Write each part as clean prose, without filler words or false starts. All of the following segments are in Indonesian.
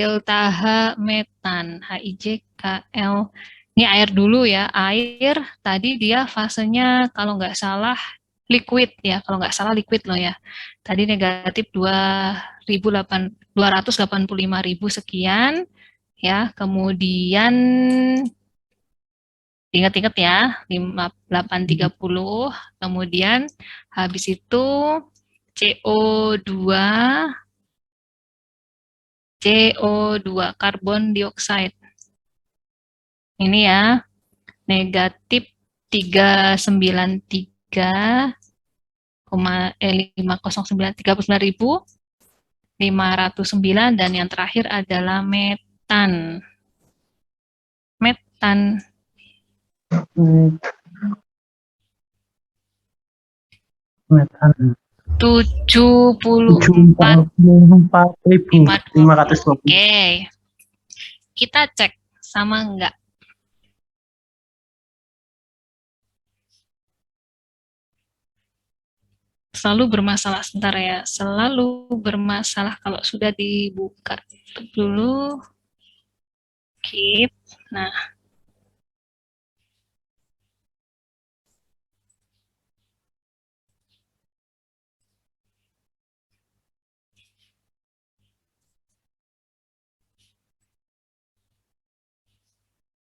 delta H metan, HIJKL. Ini air dulu ya, air tadi dia fasenya kalau nggak salah liquid ya, kalau nggak salah liquid loh ya. Tadi negatif 285.000 sekian ya, kemudian ingat-ingat ya, 830, kemudian habis itu CO2, karbon dioksida. Ini ya, negatif 39 dan yang terakhir adalah metan. Metan. Metan 74.520. Oke. Kita cek sama enggak. Selalu bermasalah, sebentar ya. Selalu bermasalah kalau sudah dibuka. Tutup dulu. Keep. Nah.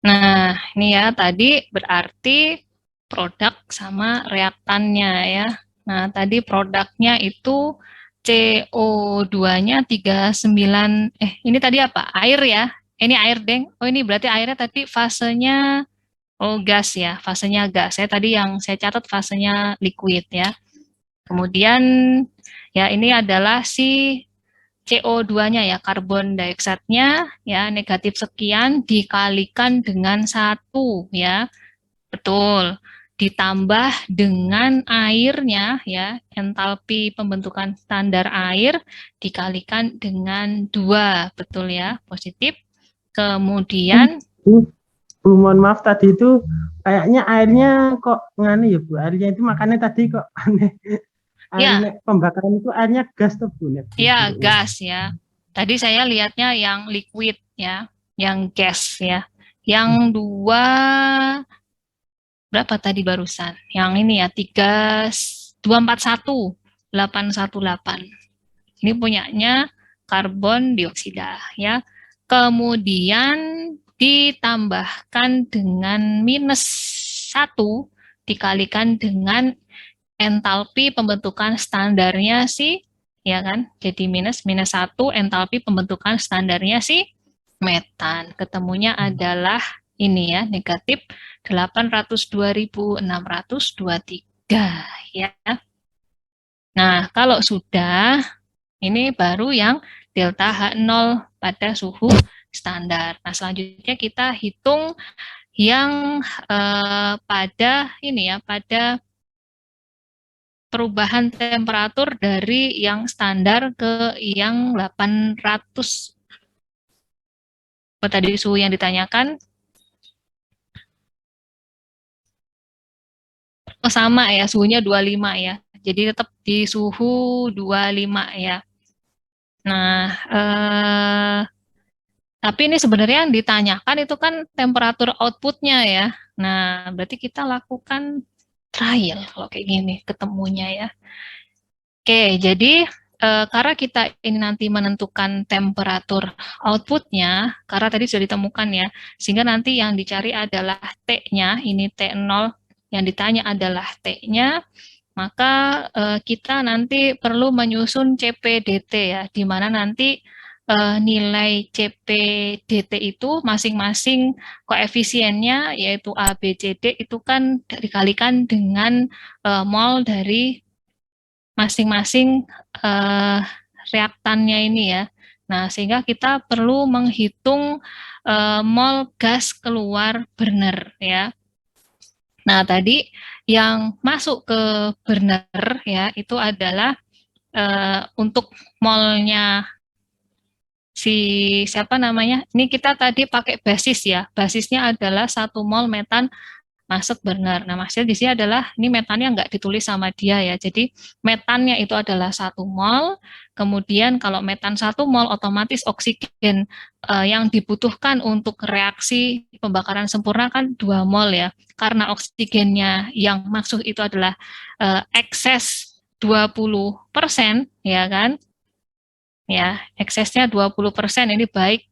Nah, ini ya tadi berarti produk sama reaktannya ya. Nah, tadi produknya itu CO2-nya 39, ini tadi apa? Air ya? Ini air, Deng. Oh, ini berarti airnya tadi fasenya, gas ya, fasenya gas. Saya tadi yang saya catat fasenya liquid ya. Kemudian, ya ini adalah si CO2-nya ya, karbon dioksida-nya ya negatif sekian dikalikan dengan 1 ya. Betul. Ditambah dengan airnya ya, entalpi pembentukan standar air dikalikan dengan 2. Betul ya, positif. Kemudian mohon maaf tadi itu kayaknya airnya kok ngani ya Bu. Airnya itu makanya tadi kok aneh. ya, Pembakaran itu airnya gas tuh Bu. ya gas ya. Tadi saya lihatnya yang liquid ya, yang gas ya. Yang 2 berapa tadi barusan? Yang ini ya 241 818. Ini punyanya karbon dioksida ya. Kemudian ditambahkan dengan -1 dikalikan dengan entalpi pembentukan standarnya si ya kan. Jadi -1 entalpi pembentukan standarnya si metan. Ketemunya adalah ini ya, negatif 802.623 ya. Nah, kalau sudah, ini baru yang delta H0 pada suhu standar. Nah, selanjutnya kita hitung yang pada ini ya, pada perubahan temperatur dari yang standar ke yang 800. Apa tadi suhu yang ditanyakan? Oh, sama ya, suhunya 25 ya. Jadi tetap di suhu 25 ya. Nah, tapi ini sebenarnya yang ditanyakan itu kan temperatur outputnya ya. Nah, berarti kita lakukan trial kalau kayak gini ketemunya ya. Oke, jadi karena kita ini nanti menentukan temperatur outputnya, karena tadi sudah ditemukan ya, sehingga nanti yang dicari adalah T-nya, ini T0, yang ditanya adalah T-nya, maka kita nanti perlu menyusun CPDT ya, di mana nanti nilai CPDT itu masing-masing koefisiennya, yaitu A, B, C, D, itu kan dikalikan dengan mol dari masing-masing reaktannya ini ya. Nah, sehingga kita perlu menghitung mol gas keluar burner ya. Nah, tadi yang masuk ke burner ya itu adalah untuk molnya siapa namanya? Ini kita tadi pakai basis ya. Basisnya adalah 1 mol metan masuk burner. Nah, maksudnya di sini adalah ini metannya nggak ditulis sama dia ya. Jadi metannya itu adalah 1 mol. Kemudian kalau metan 1 mol, otomatis oksigen yang dibutuhkan untuk reaksi pembakaran sempurna kan 2 mol ya. Karena oksigennya yang masuk itu adalah ekses 20%, ya kan? Ya, eksesnya 20%, ini baik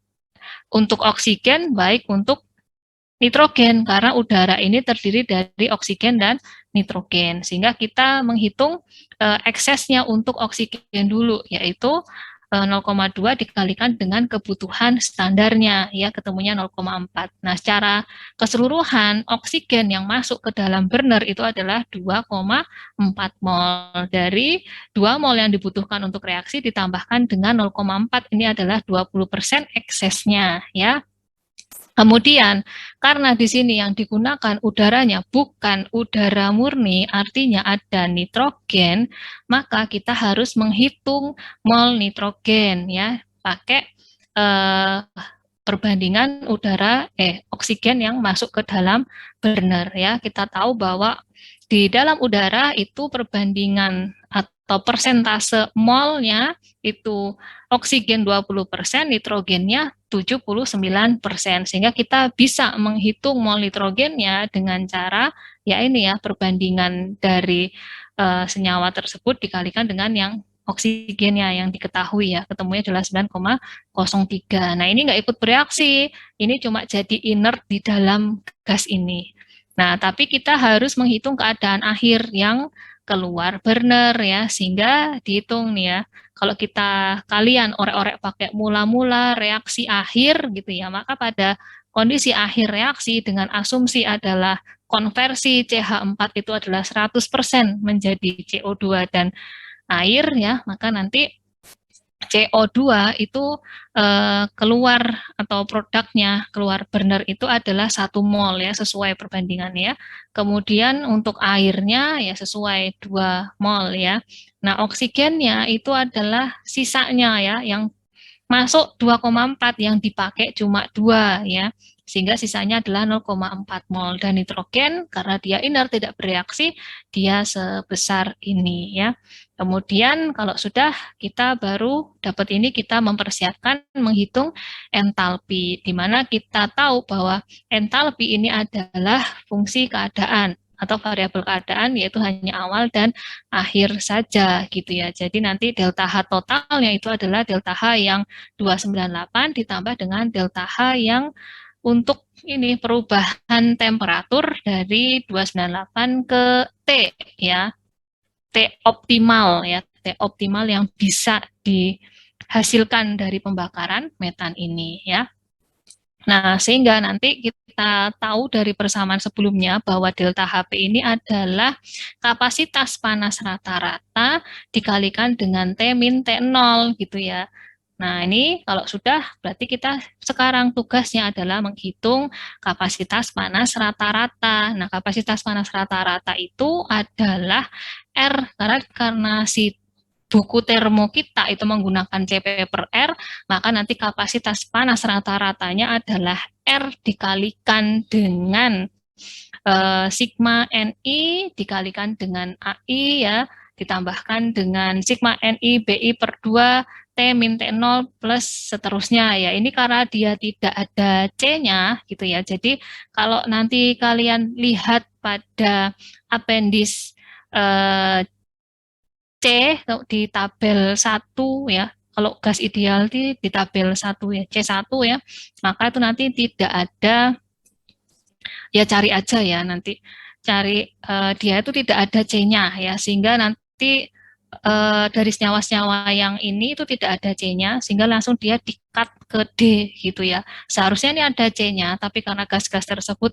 untuk oksigen, baik untuk nitrogen, karena udara ini terdiri dari oksigen dan nitrogen. Sehingga kita menghitung eksesnya untuk oksigen dulu, yaitu 0,2 dikalikan dengan kebutuhan standarnya, ya ketemunya 0,4. Nah, secara keseluruhan oksigen yang masuk ke dalam burner itu adalah 2,4 mol. Dari 2 mol yang dibutuhkan untuk reaksi ditambahkan dengan 0,4, ini adalah 20% eksesnya, ya. Kemudian, karena di sini yang digunakan udaranya bukan udara murni, artinya ada nitrogen, maka kita harus menghitung mol nitrogen ya, pakai perbandingan oksigen yang masuk ke dalam burner ya. Kita tahu bahwa di dalam udara itu perbandingan atau persentase molnya itu oksigen 20%, nitrogennya 79%, sehingga kita bisa menghitung mol nitrogennya dengan cara ya ini ya, perbandingan dari senyawa tersebut dikalikan dengan yang oksigennya yang diketahui ya, ketemunya adalah 9,03. Nah, ini nggak ikut bereaksi, ini cuma jadi inert di dalam gas ini. Nah, tapi kita harus menghitung keadaan akhir yang keluar burner ya, sehingga dihitung nih ya. Kalau kalian orek-orek pakai mula-mula reaksi akhir gitu ya, maka pada kondisi akhir reaksi dengan asumsi adalah konversi CH4 itu adalah 100% menjadi CO2 dan air ya, maka nanti CO2 itu keluar atau produknya keluar burner itu adalah 1 mol ya, sesuai perbandingannya. Kemudian untuk airnya ya sesuai 2 mol ya. Nah, oksigennya itu adalah sisanya ya, yang masuk 2,4, yang dipakai cuma 2 ya. Sehingga sisanya adalah 0,4 mol. Dan nitrogen karena dia inert tidak bereaksi, dia sebesar ini ya. Kemudian kalau sudah kita baru dapat ini, kita mempersiapkan menghitung entalpi, di mana kita tahu bahwa entalpi ini adalah fungsi keadaan atau variabel keadaan, yaitu hanya awal dan akhir saja gitu ya. Jadi nanti delta H totalnya itu adalah delta H yang 298 ditambah dengan delta H yang untuk ini perubahan temperatur dari 298 ke T ya. T optimal ya, T optimal yang bisa dihasilkan dari pembakaran metan ini ya. Nah, sehingga nanti kita tahu dari persamaan sebelumnya bahwa delta HP ini adalah kapasitas panas rata-rata dikalikan dengan T min T0 gitu ya. Nah, ini kalau sudah berarti kita sekarang tugasnya adalah menghitung kapasitas panas rata-rata. Nah, kapasitas panas rata-rata itu adalah R, karena si buku termo kita itu menggunakan CP per R, maka nanti kapasitas panas rata-ratanya adalah R dikalikan dengan sigma NI dikalikan dengan AI ya, ditambahkan dengan sigma NI BI per 2 T min T0 plus seterusnya ya. Ini karena dia tidak ada C-nya gitu ya. Jadi kalau nanti kalian lihat pada appendix C di tabel 1 ya. Kalau gas ideal di tabel 1 ya, C1 ya. Maka itu nanti tidak ada, ya cari aja ya nanti. Cari dia itu tidak ada C-nya ya, sehingga nanti dari senyawa-senyawa yang ini itu tidak ada C-nya, sehingga langsung dia di-cut ke D gitu ya. Seharusnya ini ada C-nya, tapi karena gas-gas tersebut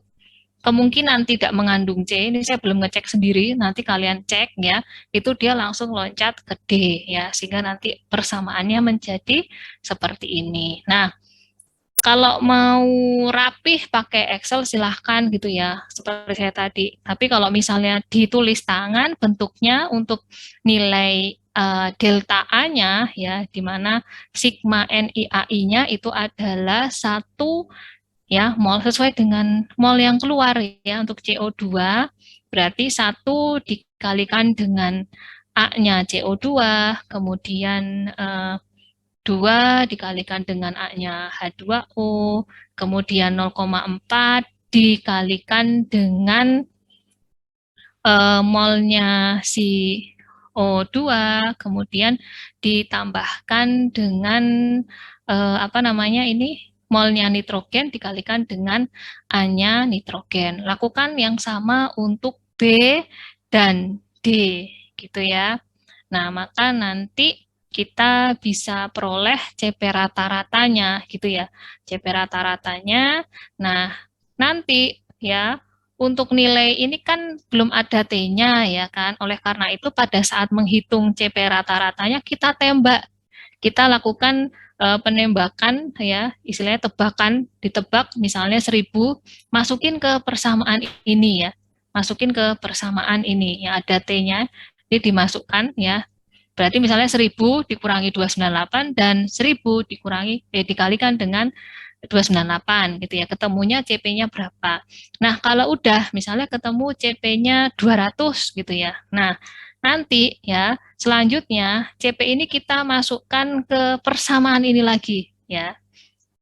kemungkinan tidak mengandung C, ini saya belum ngecek sendiri, nanti kalian cek ya, itu dia langsung loncat ke D ya, sehingga nanti persamaannya menjadi seperti ini. Nah, kalau mau rapih pakai Excel silahkan gitu ya, seperti saya tadi. Tapi kalau misalnya ditulis tangan bentuknya untuk nilai delta A-nya ya, di mana sigma NIAI-nya itu adalah 1 ya, mol sesuai dengan mol yang keluar ya. Untuk CO2 berarti 1 dikalikan dengan A-nya CO2, kemudian 2 dikalikan dengan A-nya H2O, kemudian 0,4 dikalikan dengan molnya si O2, kemudian ditambahkan dengan apa namanya ini, molnya nitrogen dikalikan dengan A-nya nitrogen. Lakukan yang sama untuk B dan D, gitu ya. Nah, maka nanti kita bisa peroleh CP rata-ratanya, gitu ya. CP rata-ratanya. Nah, nanti ya, untuk nilai ini kan belum ada T-nya ya kan. Oleh karena itu pada saat menghitung CP rata-ratanya kita tembak. Kita lakukan penembakan ya, istilahnya tebakan, ditebak misalnya 1000, masukin ke persamaan ini ya. Masukin ke persamaan ini yang ada T-nya, ini dimasukkan ya. Berarti misalnya 1000 dikurangi 298 dan 1000 dikalikan dengan 298 gitu ya. Ketemunya CP-nya berapa. Nah, kalau udah misalnya ketemu CP-nya 200 gitu ya. Nah, nanti ya selanjutnya CP ini kita masukkan ke persamaan ini lagi ya.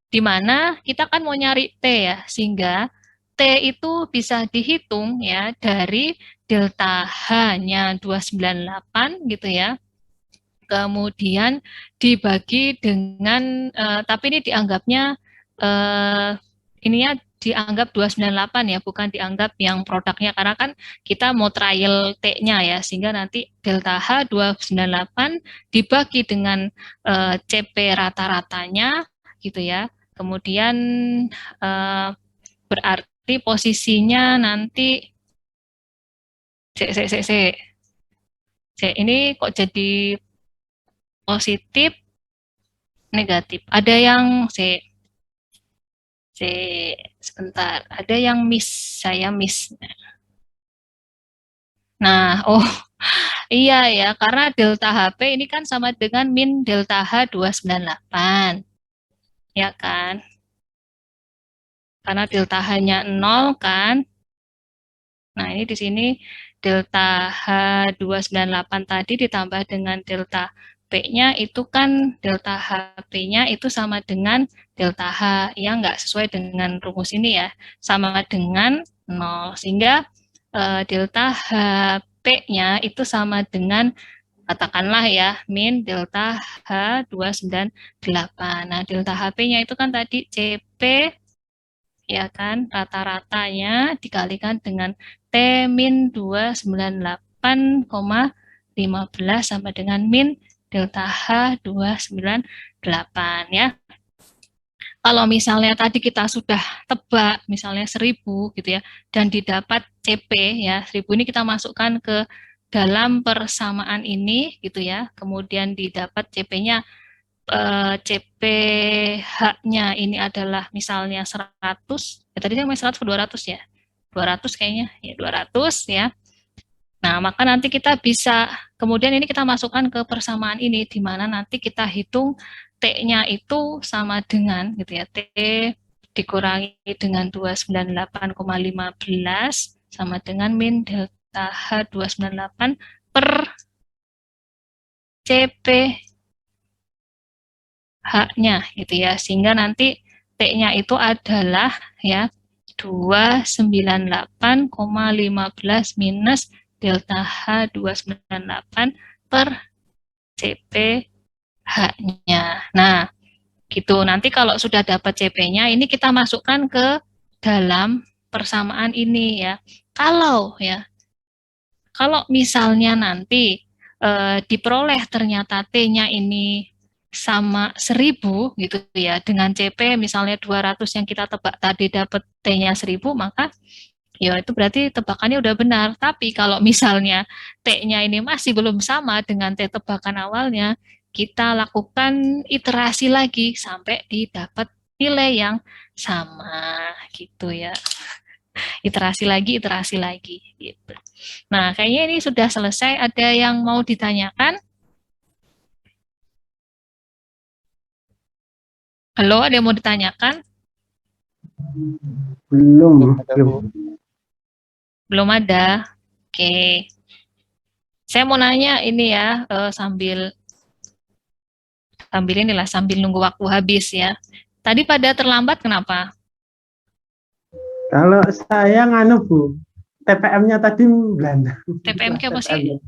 Di mana kita kan mau nyari T ya, sehingga T itu bisa dihitung ya dari delta H-nya 298 gitu ya. Kemudian dibagi dengan tapi ini dianggapnya ininya dianggap 298 ya, bukan dianggap yang produknya karena kan kita mau trial T-nya ya, sehingga nanti delta H 298 dibagi dengan CP rata-ratanya gitu ya. Kemudian berarti posisinya nanti ini kok jadi positif negatif. Ada yang sebentar. Ada yang miss, saya miss. Nah, oh iya ya, karena delta HP ini kan sama dengan min delta H 298. Ya kan? Karena delta H-nya 0 kan. Nah, ini di sini delta H298 tadi ditambah dengan delta P-nya itu kan delta HP-nya itu sama dengan delta H. Ya, nggak sesuai dengan rumus ini ya. Sama dengan 0. Sehingga delta HP-nya itu sama dengan katakanlah ya min delta H298. Nah, delta HP-nya itu kan tadi CP ya kan, rata-ratanya dikalikan dengan T min 298,15 sama dengan min delta H 298 ya. Kalau misalnya tadi kita sudah tebak misalnya 1000 gitu ya, dan didapat CP ya, 1000 ini kita masukkan ke dalam persamaan ini gitu ya, kemudian didapat CP-nya CPH-nya ini adalah misalnya 100, ya tadi saya 100 ke 200 ya, 200 kayaknya, ya 200 ya. Nah, maka nanti kita bisa, kemudian ini kita masukkan ke persamaan ini, di mana nanti kita hitung T-nya itu sama dengan, gitu ya, T dikurangi dengan 298,15 sama dengan min delta H 298 per CP H-nya gitu ya, sehingga nanti T-nya itu adalah ya 298,15 minus delta H 298 per CP H-nya. Nah, gitu. Nanti kalau sudah dapat CP-nya, ini kita masukkan ke dalam persamaan ini ya. Kalau misalnya nanti diperoleh ternyata T-nya ini sama 1000 gitu ya, dengan CP misalnya 200 yang kita tebak tadi dapat T-nya 1000, maka ya itu berarti tebakannya udah benar. Tapi kalau misalnya T-nya ini masih belum sama dengan T tebakan awalnya, kita lakukan iterasi lagi sampai didapat nilai yang sama gitu ya. Iterasi lagi gitu. Nah, kayaknya ini sudah selesai. Ada yang mau ditanyakan? Halo, ada yang mau ditanyakan? Belum, Ada, belum. Bu. Belum ada. Oke. Saya mau nanya ini ya, sambil sambil nunggu waktu habis ya. Tadi pada terlambat kenapa? Kalau saya nganu Bu, TPM-nya tadi Belanda. TPMK apa sih?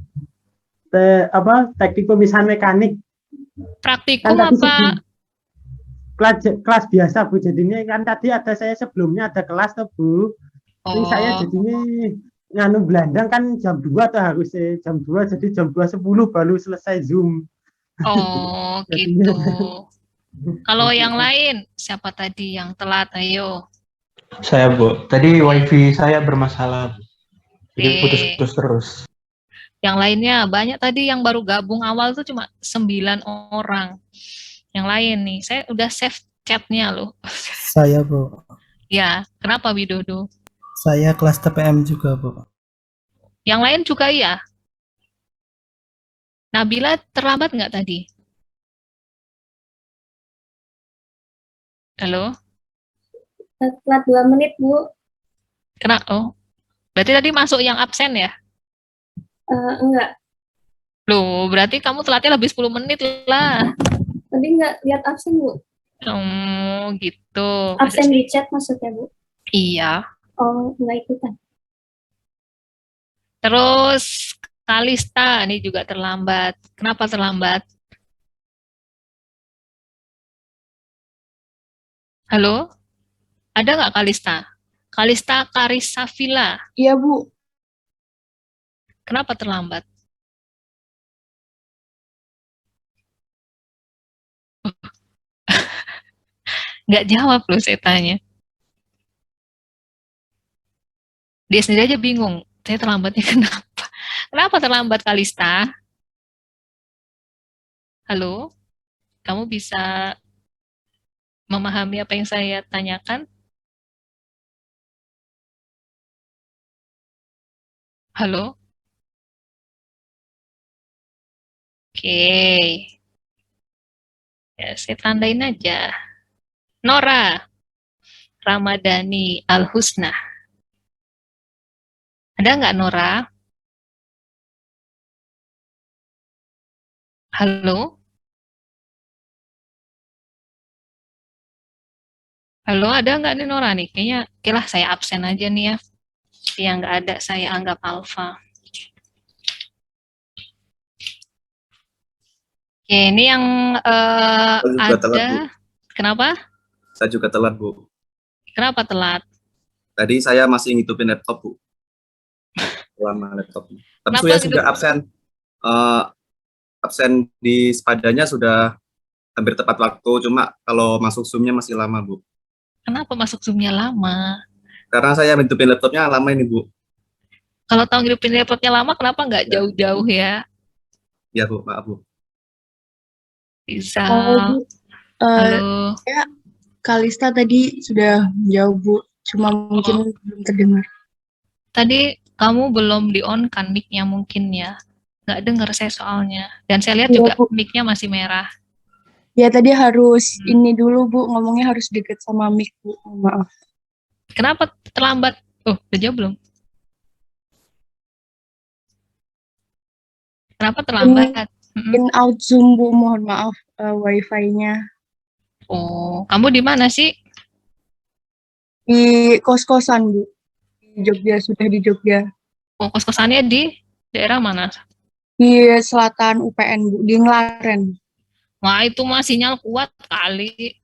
TPM. Teknik pemisahan mekanik. Kan Praktikum tadi apa? kelas biasa Bu, jadinya kan tadi ada saya sebelumnya ada kelas tuh Bu. Ini saya Oh, jadinya nganu Belanda kan jam 2 tuh harusnya jam 2 jadi jam 2.10 baru selesai Zoom. oh Jadinya gitu. Kalau yang lain, siapa tadi yang telat? Ayo. Saya, Bu. Tadi wifi saya bermasalah, Bu. Jadi Oke. putus-putus terus. Yang lainnya banyak tadi yang baru gabung awal tuh cuma 9 orang. Yang lain nih, saya udah save chatnya loh. Saya, Bu. Ya, kenapa Widodo? Saya kelas TPM juga, Bu. Yang lain juga iya. Nabila terlambat nggak tadi? Halo? Telat 2 menit, Bu. Oh, berarti tadi masuk yang absen ya? Enggak. Loh, berarti kamu telatnya lebih 10 menit lah. Tadi enggak lihat absen, Bu. Oh, gitu. Absen di chat maksudnya, Bu. Iya. Oh, enggak ikutan. Terus Kalista ini juga terlambat. Kenapa terlambat? Halo? Ada nggak Kalista? Kalista Karisafila. Iya, Bu. Kenapa terlambat? Nggak jawab loh saya tanya. Dia sendiri aja bingung. Saya terlambatnya kenapa? Kenapa terlambat Kalista? Halo? Kamu bisa memahami apa yang saya tanyakan? Halo? Oke. Ya, saya tandain aja. Nora Ramadhani Al-Husna. Ada nggak Nora? Halo? Halo, ada nggak nih Nora nih? Kayaknya, oke lah saya absen aja nih ya. Yang nggak ada saya anggap alfa. Oke, ini yang Saya juga telat, Bu. ada. Kenapa? Saya juga telat, Bu. Kenapa telat? Tadi saya masih ngidupin laptop, Bu. Lama laptopnya. Tapi Kenapa saya gitu? sudah absen. Eh, absen di sepadanya sudah hampir tepat waktu. Cuma kalau masuk Zoom-nya masih lama, Bu. Kenapa masuk Zoom-nya lama? Karena saya ngidupin laptopnya lama ini, Bu. Kalau tahu ngidupin laptopnya lama, kenapa nggak Ya, jauh-jauh ya? ya Bu. Maaf, Bu. Bisa. Bu. Halo. Ya, Kalista tadi sudah jauh, Bu. Cuma mungkin belum terdengar. Tadi kamu belum di-on kan mic-nya mungkin ya? Nggak dengar saya soalnya. Dan saya lihat Iya, juga Bu. mic-nya masih merah. Ya, tadi harus ini dulu, Bu. Ngomongnya harus deket sama mic, Bu. Maaf. Kenapa terlambat? Oh, udah jawab belum? Kenapa terlambat? In out Zoom, Bu. Mohon maaf, wifi-nya. Oh, kamu di mana sih? Di kos-kosan, Bu. Di Jogja, sudah di Jogja. Oh, kos-kosannya di daerah mana? Di selatan UPN, Bu. Di Ngelaren. Wah, itu mah sinyal kuat kali.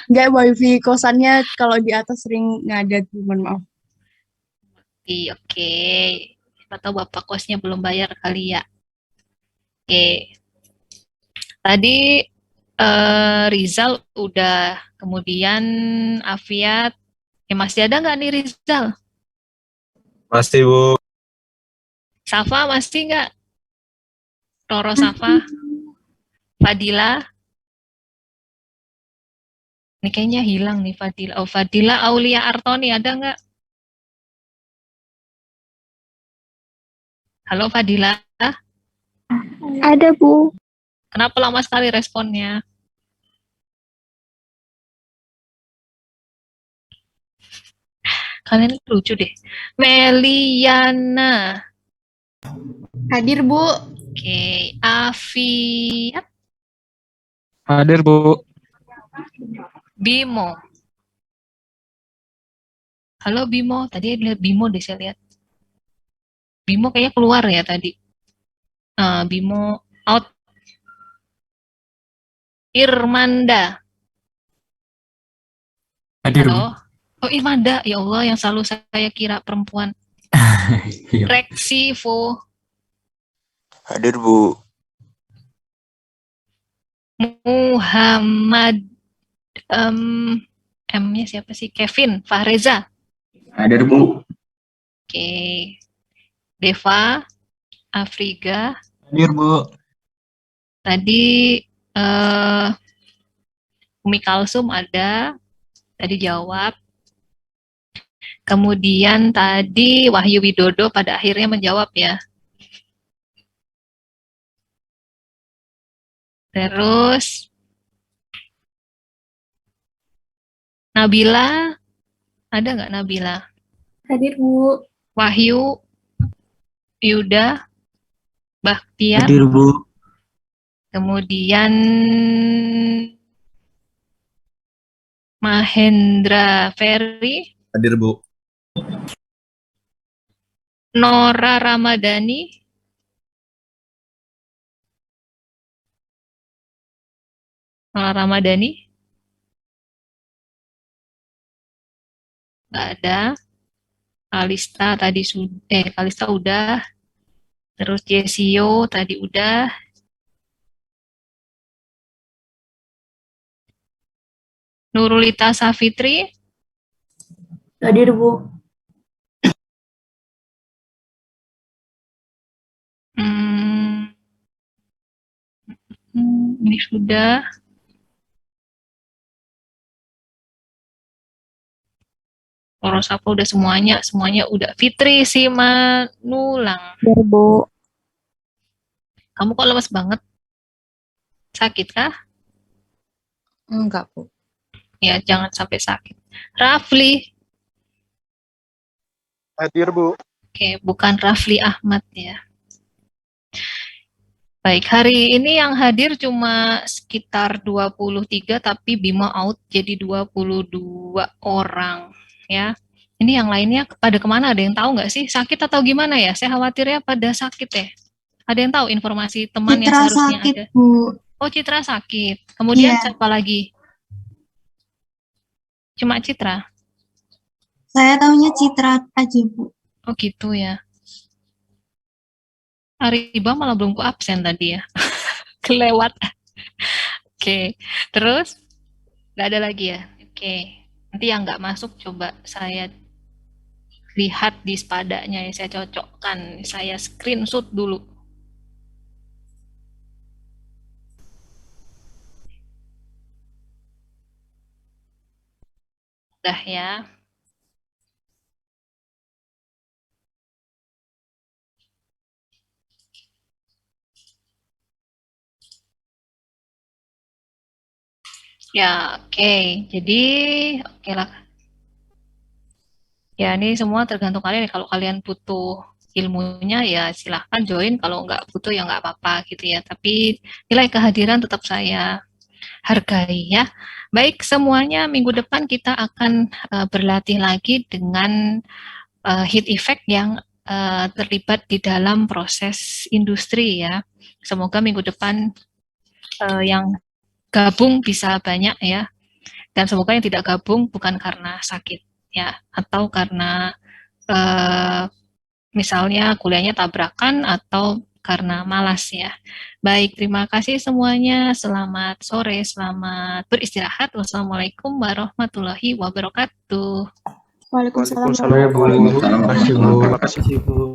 Enggak, wifi kosannya kalau di atas sering ngadat, Bu. Mohon maaf. Oke. Siapa tahu bapak kosnya belum bayar kali ya. Oke. Tadi Rizal udah, kemudian Afiat. Masih ada nggak nih Rizal? Pasti, Bu. Safa masih nggak? Roro Safa? Fadila? Ini kayaknya hilang nih Fadila. Oh, Fadila Aulia Artoni ada nggak? Halo Fadila? Ada, Bu. Kenapa lama sekali responnya? Kalian lucu deh. Meliana. Hadir, Bu. Oke, Afiat. Hadir, Bu. Bimo. Halo Bimo, tadi lihat Bimo deh saya lihat. Bimo kayaknya keluar ya tadi. Bimo out. Irmanda. Hadir, Bu. Halo. Oh Irmanda, ya Allah yang selalu saya kira perempuan. Iya. Rexivo. Hadir, Bu. Muhammad. M-nya siapa sih? Kevin Fahreza. Hadir, Bu. Oke. Deva. Afriga. Hadir, Bu. Tadi Umi Kalsum ada. Tadi jawab. Kemudian tadi Wahyu Widodo pada akhirnya menjawab ya. Terus Nabila, ada nggak Nabila? Hadir, Bu. Wahyu, Yuda, Bakhtiar, Hadir, Bu. kemudian Mahendra Ferry, Hadir, Bu. Nora Ramadhani, nggak ada. Kalista tadi Kalista udah. Terus Jesio tadi udah. Nurulita Safitri, Hadir, Bu. Ini sudah. Orosapa udah semuanya udah. Fitri Simanulang. Hadir, Bu. Kamu kok lemes banget? Sakit kah? Enggak, Bu. Ya, jangan sampai sakit. Rafli. Hadir, Bu. Oke, bukan Rafli Ahmad ya. Baik, hari ini yang hadir cuma sekitar 23, tapi Bima out jadi 22 orang ya. Ini yang lainnya pada kemana? Ada yang tahu nggak sih? Sakit atau gimana ya? Saya khawatirnya pada sakit ya. Ada yang tahu informasi teman yang seharusnya sakit, ada? Bu. Oh, Citra sakit. Kemudian Iya. siapa lagi? Cuma Citra? Saya taunya Citra aja, Bu. Oh gitu ya. Ariba malah belum ku absen tadi ya. Kelewat. Oke. Terus? Nggak ada lagi ya? Oke. Nanti yang nggak masuk coba saya lihat di spadanya ya. Saya cocokkan. Saya screenshot dulu. Udah ya. Ya, oke. Jadi, oke lah. Ya, ini semua tergantung kalian. Kalau kalian butuh ilmunya, ya silahkan join. Kalau nggak butuh, ya nggak apa-apa gitu ya. Tapi nilai kehadiran tetap saya hargai ya. Baik, semuanya minggu depan kita akan berlatih lagi dengan heat effect yang terlibat di dalam proses industri ya. Semoga minggu depan yang gabung bisa banyak ya, dan semoga yang tidak gabung bukan karena sakit ya, atau karena misalnya kuliahnya tabrakan atau karena malas ya. Baik, terima kasih semuanya. Selamat sore, selamat beristirahat. Wassalamualaikum warahmatullahi wabarakatuh. Waalaikumsalam. Terima kasih, Bu. Terima kasih, Bu.